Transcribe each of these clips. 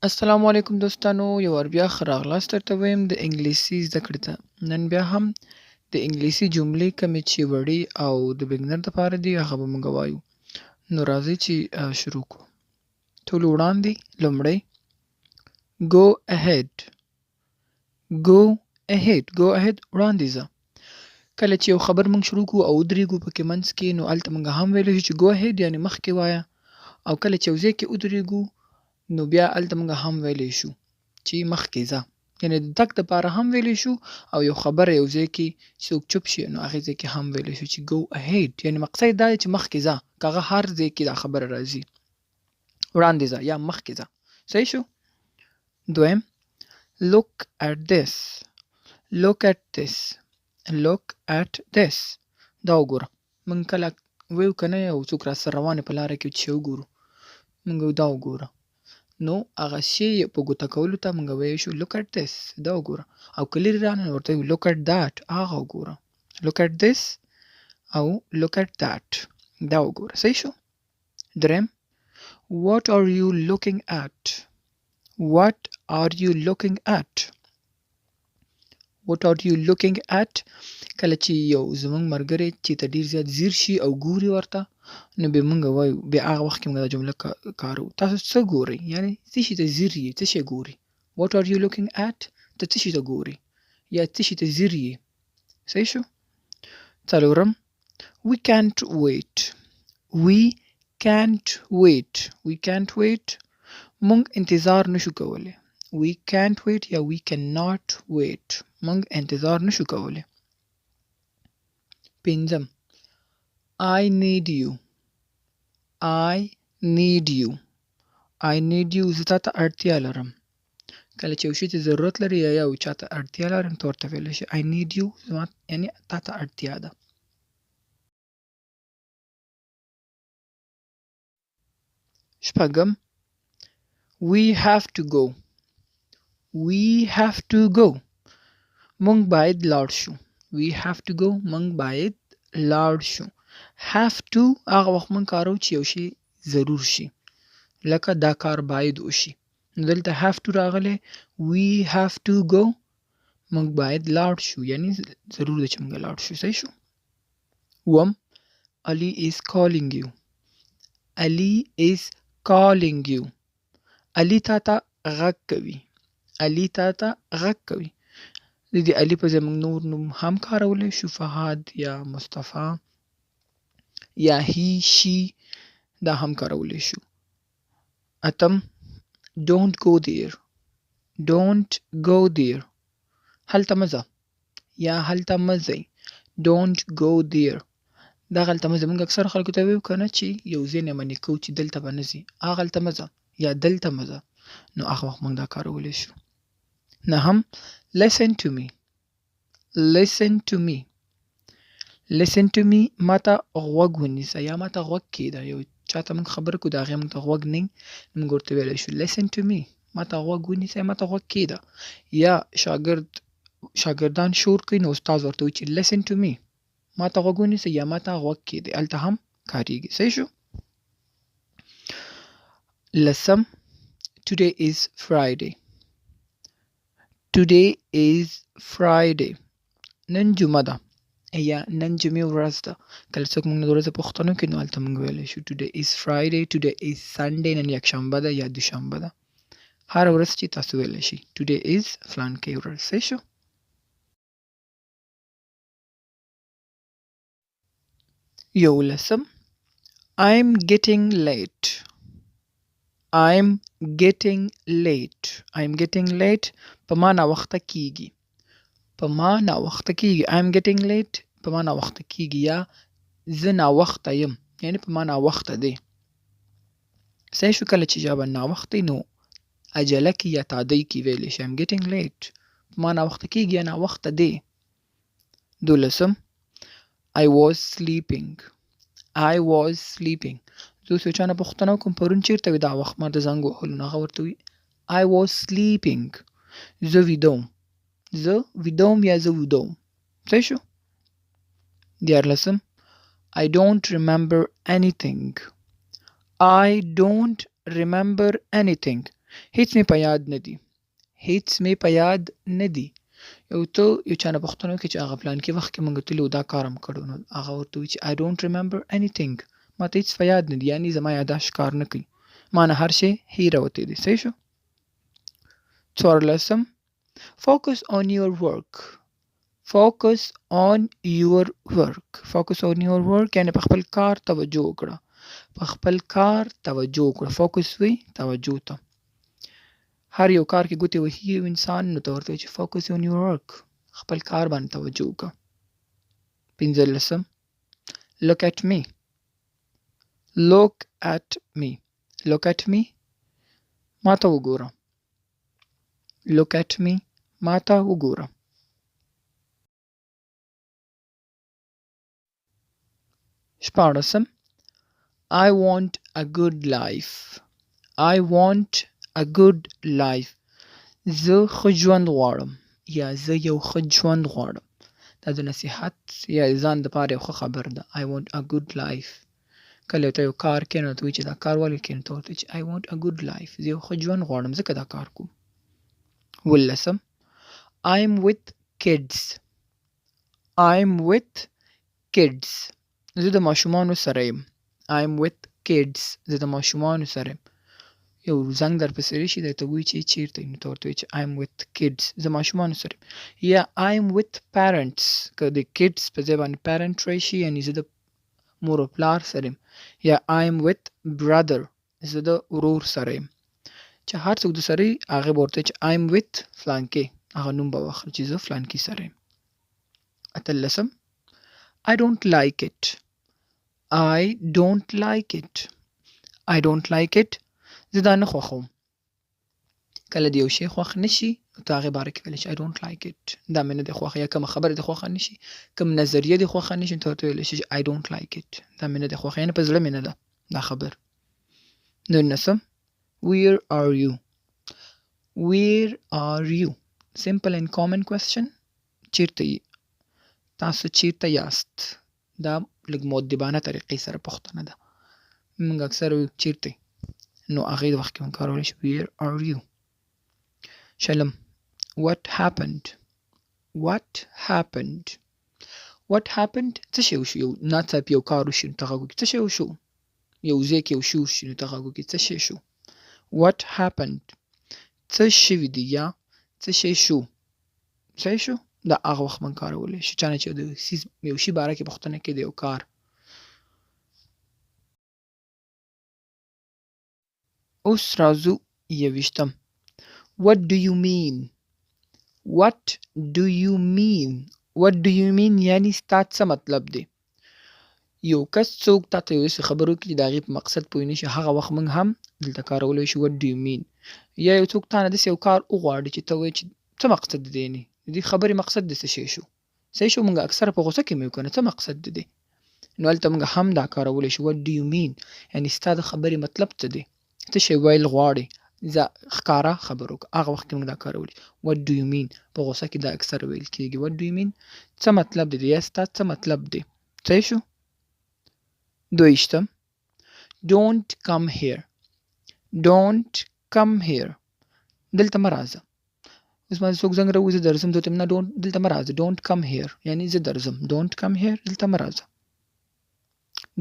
السلام علیکم دوستانو، یو وار بیا ښه راغلاست درته وایم د انګلیسي زده کړې ته. نن بیا هم د انګلیسي جملې کومې چې وړې او د بګنر دپاره دي هغه به موږ وایو. نو راځئ چې شروع کړو. ټولو وړاندې لومړی go ahead go go ahead وړاندې ځه. کله چې یو خبر موږ شروع کړو او ودرېږو پکې منځ کې نو هلته موږ هم ویلی شو چې go ahead یعنې مخکې وایه، او کله چې یو ځای کې ودرېږو نو بیا هلته موږ هم ویلی شو چې مخکې ځه، یعنې د تګ دپاره هم ویلی شو او یو خبره یو ځای کې چې څوک چوپ شي نو هغې ځای کې هم ویلی شو چې go ahead یعنې مقصد دا دی چې مخکې ځه، که هغه هر ځای کې دا خبره راځي. وړاندې ځه یا مخکې ځه. صحیح شو؟ دویم look at this look at this look at this دا وګوره. موږ کله ویو که نه یو څوک راسره روان په لاره کې چې وګورو موږ دا وګوره، نو هغه شی په ګوته کولو ته موږ ویلی شو look at this دا وګوره، او که لرې رانه نو ورته وایو look at that هغه وګوره. look at this او look at that دا وګوره. صحیح شو؟ دریم what are you looking at what are you looking at what are you looking at کله چې یو زموږ ملګری چې ته ډېر زیات ځیر شي او ګوري ورته نو بیا موږ وایو، بیا هغه وخت کې موږ دا جمله کاروو. تاسو څه ګورئ؟ یعنې څه شي ته ځیر یې، څه شی ګوري. what are you looking at ته څه شي ته ګوري یا څه شي ته ځیر یې. صحیح شو؟ څلورم we can't wait we can't wait we can't wait موږ انتظار نشو کولی. we can't wait یا we cannot wait موږ انتظار نشو کولی. پنځم I need you I need you I need you زه تا ته اړتیا لرم. کله چې یو شي ته ضرورت لري یا یو چا ته اړتیا لري نو ته ورته ویلی شي I need you زما یعنې تا ته اړتیا ده. شپږم we have to go we have to go موږ باید لاړ شو. we have to go موږ باید لاړ شو. have to هغه وخت موږ کاروو چې یو شی ضرور شي، لکه دا کار باید وشي. نو دلته have to راغلی we have to go موږ باید لاړ شو یعنې ضرور ده چې موږ لاړ شو. صحیح شو؟ اووم Ali is calling you Ali is calling you علي تا ته غږ کوي. علي تا ته غږ کوي. د دې علي په ځای موږ نور نوم هم کارولی شو، فهد یا مصطفی یا هی شي دا هم کارولی شو. اتم don't go there don't go there هلته مه ځه یا هلته مه ځئ. don't go there دغه هلته مه ځه موږ اکثر خلکو ته ویو که نه چې یو ځای نه منې کوو چې دلته به نه ځي، هغه هلته مه ځه یا دلته مه ځه، نو هغه وخت موږ دا کارولی شو. نهم listen to me listen to me listen to me ما ته غوږ ونیسه یا ما ته غوږ کېږده. یو چا ته موږ خبره کوو د هغې موږ ته غوږ نه موږ ورته ویلی شو listen to me ما ته غوږ ونیسه یا ما ته غوږ کېږده. یا شاګردان شور کوي نو استاد ورته وایي چې listen to me ما ته غوږ ونیسه یا ما ته غوږ کېږدی، هلته هم کارېږي. صحیح شو؟ لسم today is Friday today is Friday نن جمعه ده یا نن جمعې ورځ ده. کله څوک موږ نه د ورځې پوښتنه وکړي نو هلته موږ ویلی شو today is Friday today is Sunday نن یکشنبه ده یا دوشنبه ده. هره ورځ چې تاسو ویلی شي today is فلانکۍ ورځ. صحیح شو؟ یولسم I'm getting late I'm getting late I'm getting late په ما ناوخته کېږي په ما ناوخته کېږي. I'm getting late په ما ناوخته کېږي یا زه ناوخته یم یعنې په ما ناوخته دی. صحیح شو؟ کله چې ژبه ناوخته نو عجله کې یا تادۍ کې ویلی شي I'm getting late په ما ناوخته کېږي یا ناوخته دی. دولسم I was sleeping I was sleeping زه اوس یو چا نه پوښتنه وکړم پرون چېرته وې دا وخت ما د زنګ وهلو نو هغه ورته وي I was sleeping زه ویده وم یا زه ویده وم. صحیح شو؟ دیارلسم I don't remember anything I don't remember anything هیڅ مې په یاد نه دي. هیڅ مې په یاد نه دي. یو چا نه پوښتنه وکړي چې هغه پلانکي وخت کې موږ تللي وو دا کار هم کړی نو هغه ورته وایي چې I don't remember anything. ما ته هیڅ په یاد نه دي یعنې زما یاداشت کار نه کوي. ما نه هر شی هېروتی دی. صحیح شو؟ څوارلسم Focus on your work. Focus on your work. Focus on your work یعنې په خپل کار توجه وکړه. په خپل کار توجه وکړه. فوکس وی توجه ته. هر یو کار کې ګوتې وهي یو انسان نو ته ورته وایي چې focus on your work. خپل کار باندې توجه وکړه. پنځلسم Look at me. Look at me. Look at me. ما ته وګوره. Look at me. ما ته وګوره. شپاړسم I want a good life. I want a good life. زه ښه ژوند غواړم یا زه یو ښه ژوند غواړم. دا د نصیحت یا ځان دپاره یو ښه خبر ده. I want a good life. کله ته یو کار کوې نو ته وایي چې دا کار ولې کوې نو ته ورته وایي چې I want a good life. زه یو ښه ژوند غواړم ځکه دا کار کوم. اوولسم I'm with kids. I'm with kids. زه د ماشومانو سره یم. I'm with kids. زه د ماشومانو سره یم. یو زنګ در پسې راشي دی ته وایي چې چېرته یې نو ته ورته وایي چې I'm with kids. زه ماشومانو سره یم. یا I'm with parents. که د kids په ځای باندې parent راشي یعنې زه د مور او پلار سره یم. یا I'm with brother. زه د ورور سره یم. چې هر څوک د سره وي هغې به ورته وایي چې I'm with فلانکې. هغه نوم به واخلي چې زه فلانکي سره یم. اتلسم I don't like it. I don't like it. I don't like it. زه دا نه خوښوم. کله د یو شی خوښ نه شي نو ته هغې باره کې ویلی شي I don't like it. دا مې نه دی خوښه یا کومه خبره دې خوښه نه شي کوم نظریه دې خوښه نه شي نو ته ورته ویلی شي چې I don't like it. دا مې نه دی خوښه یعنې په زړه مې نه ده دا خبر. نولسم Where are you? Where are you? Simple and common question. چیرته یې؟ تاسو چیرته یاست؟ دا لږ مؤدبانه طریقې سره پوښتنه ده. موږ اکثر وایو چیرته نو هغې د وخت کې موږ کارولی شو Where are you? شلم What happened? What happened? What happened? څه شی وشو؟ یو ناڅاپي یو کار وشي نو ته غږ وکړي څه شی وشو؟ یو ځای کې یو شی وشي نو ته غږ وکړي څه شی شو؟ What happened? څه شوي دي یا څه شی شو؟ صحیح شو؟ دا هغه وخت موږ کارولی شو چا نه چې د یو شي باره کې پوښتنه کوي د یو کار. اوس راځو یویشتم What do you mean? What do you mean? What do you mean یعنې ستا څه مطلب دی؟ یو کس څوک تا ته یو داسې خبر وکړي چې د هغې په مقصد پوه نه شي هغه وخت موږ هم دلته کارولی شو What do you mean? یا یو څوک تا نه داسې یو کار وغواړي چې ته وایې چې څه مقصد دی یعنې د دې خبرې مقصد دې څه شی شو؟ صحیح شو؟ موږ اکثره په غوسه کې مې که نه څه مقصد دی نو هلته موږ هم دا کارولی شو What do you mean؟ یعنې ستا د خبرې مطلب څه دی؟ څه شی ویل غواړې؟ ښکاره خبرو هغه وخت کې موږ دا کارولي What do you mean؟ په غوسه کې دا اکثر ویل کېږي What do you mean؟ څه مطلب دی یا ستا څه مطلب دی؟ صحیح شو؟ دویشتم Don't come here. Don't come here. دلته مه راځه. اوس ما څوک زنګ راووځي زه درځم دوی ته نه دلته مه راځه Don't come here یعنې زه درځم Don't come here دلته مه راځه.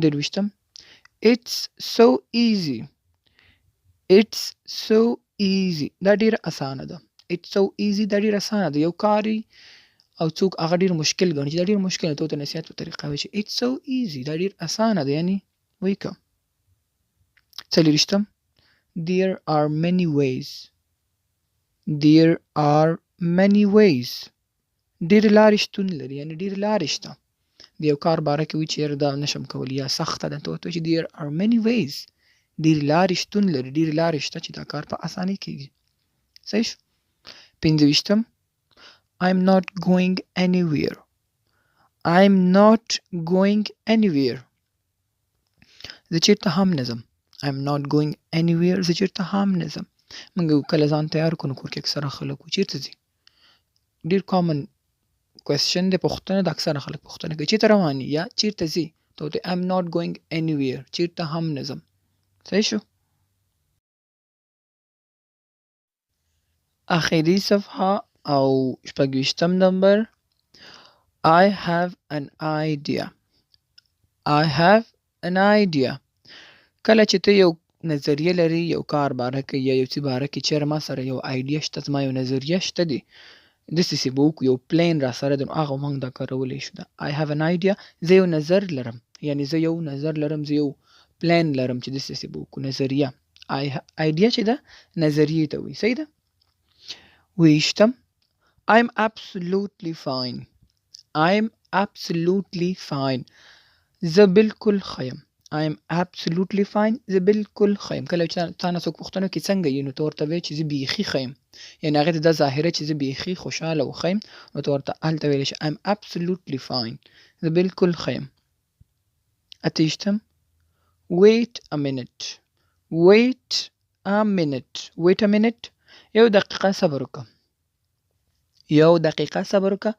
درویشتم It's so easy. It's so easy. دا ډېره اسانه ده. It's so easy دا ډېره اسانه ده. یو کاري او څوک هغه ډېر مشکل ګڼي چې دا ډېر مشکل دی ته ورته نصیحت په طریقه وایي چې It's so easy دا ډېر اسانه ده یعنې وایي که. څلېرویشتم There are many ways. There are many ways. ډېرې لارې شتون لري یعنې ډېرې لارې شته. د یو کار باره کې وایي چې یاره دا نشم کولی یا سخته ده ته ورته وایي چې There are many ways. ډېرې لارې شتون لري ډېرې لارې شته چې دا کار په اسانۍ کېږي. صحیح شو؟ پنځه I'm not going anywhere. I'm not going anywhere. زه چېرته هم نه ځم. I'm not going anywhere. زه چېرته هم نه ځم. موږ کله ځان تیار کړو نو کور کې اکثره خلک وایي چېرته ځي؟ ډېر کامن کوېسچن دی پوښتنه د اکثره خلک پوښتنه کوي چېرته روان یې یا چېرته ځي ته ورته I'm not going anywhere. چېرته هم نه ځم. صحیح شو؟ آخري صفحه او شپږویشتم نمبر. I have an idea. I have an idea. کله چې ته یو نظریه لري یو کار باره کې یا یو څه باره کې چېرې ما سره یو آیډیا شته زما یو نظریه شته دی داسې چې به وکړو یو پلین را سره دی نو هغه موږ دا کارولی شو. I have an idea زه یو نظر لرم یعنې زه یو نظر لرم زه یو پلین لرم چې داسې به وکړو نظریه. آیډیا چې ده نظریې ته وایي. صحیح ده. ویشتم I'm absolutely fine. I'm absolutely fine. زه بالکل ښه یم. I'm absolutely fine. زه بالکل ښه یم. کله چې تا نه څوک پوښتنه وکړي څنګه یې نو ته ورته وایې چې زه بیخي ښه یم. یعنې هغې ته دا ظاهره چې زه بیخي خوشحاله او ښه یم نو ته ورته هلته ویلی شي I'm absolutely fine. زه بالکل ښه یم. اتهویشتم Wait a minute. Wait a minute. Wait a minute. یو دقیقه صبر وکړه. یو دقیقه صبر وکړه.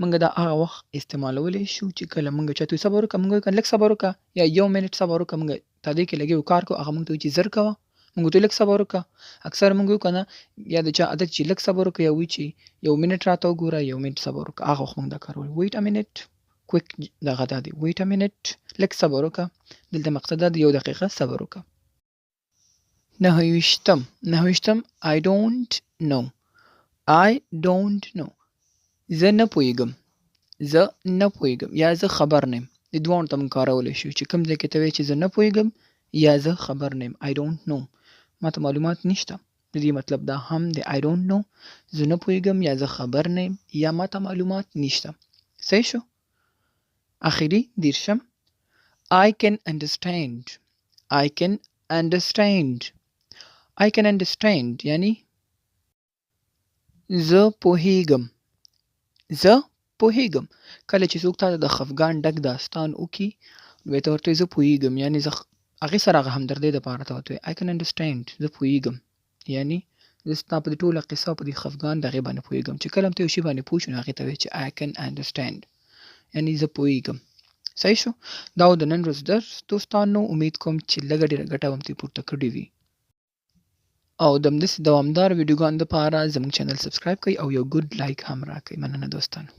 موږ دا هغه وخت استعمالولی شو چې کله موږ چاته وایو صبر وکړه موږ وایو که لږ صبر وکړه یا یو منټ صبر وکړه موږ تا دې کې لګیا یو کار کوو هغه موږ ته وایي چې زر کوه موږ ورته لږ صبر وکړه. اکثر موږ وایو که نه یا د چا عادت چې لږ صبر وکړه یا وایي چې یو منټ راته وګوره یو منټ صبر وکړه هغه وخت موږ دا کارولو. ویټ ا منټ کویک دغه دا دی ویټ ا منټ لږ صبر وکړه. دلته مقصد دا دی یو دقیقه صبر وکړه. نهویشتم I don't know. I don't know. زه نه پوهېږم. زه نه پوهېږم یا زه خبر نه یم. د دواړو ته موږ کارولی شو چې کوم ځای کې ته وایې چې زه نه پوهېږم یا زه خبر نه یم. I don't know. ما ته معلومات نشته. د دې مطلب دا هم دی I don't know. زه نه پوهېږم یا زه خبر نه یم یا ما ته معلومات نشته. صحیح شو. آخري دیرشم I can understand. I can understand. I can understand یعنی زه پوهېږم. زه پوهېږم. کله چې څوک تا ته د خفګان ډک داستان وکړي نو ته ورته زه پوهېږم یعنې زه هغې سره هغه همدردۍ دپاره ته ورته I can understand. زه پوهېږم یعنې زه ستا په دې ټوله قصه او په دې خفګان د هغې باندې پوهېږم. چې کله هم ته یو شي باندې پوه شو نو هغې ته وایې چې I can understand یعنې زه پوهېږم. صحیح شو. دا و د نن ورځ درس دوستانو. امید کوم چې لږه ډېره ګټه به هم ترې پورته کړې وي او د همداسې دوامداره ویډیوګانو دپاره زموږ چینل سبسکرایب کړئ او یو ګود لایک هم راکړئ. مننه دوستانو.